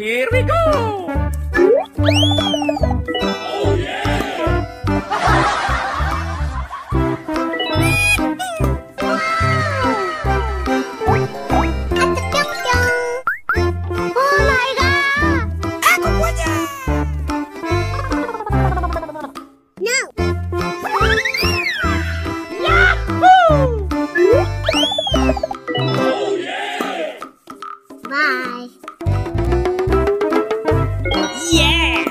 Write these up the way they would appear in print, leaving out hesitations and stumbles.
Here we go! Oh yeah! Oh my god! Aku punya! No! Yahoo! Oh yeah! Bye! Yeah!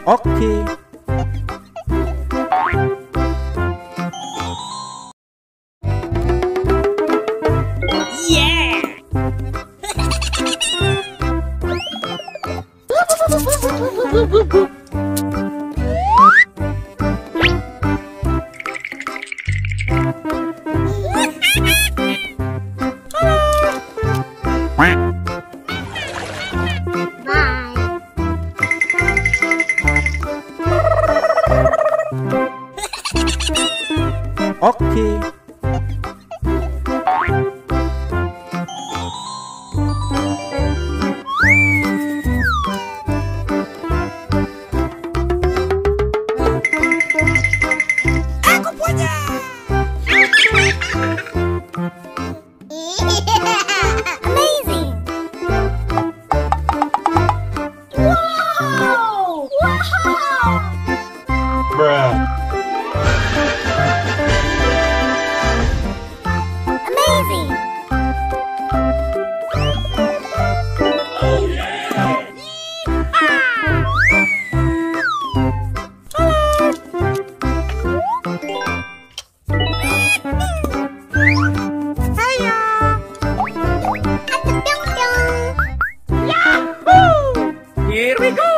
Oke. Yeah! Oke. Aku punya! Amazing! Wow! Wow! Bruh. Amazing! Oh yeah! Ayo! Yahoo! Here we go!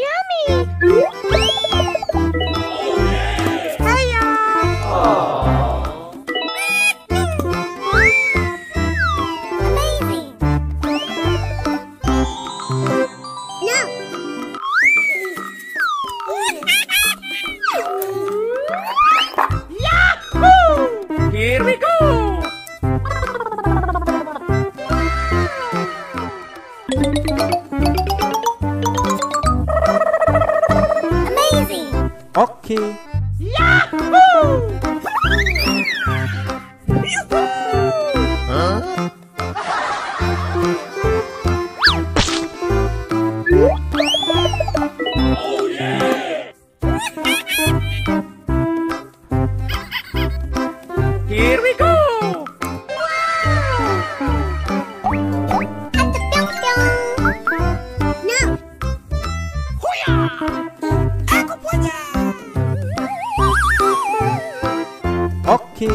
Yummy! Oh yeah! Ayo! Amazing! No! Yahoo! Here we go! Amazing! Oke. Yahoo! Oh yeah! Here we go! No! Aku punya! Oke.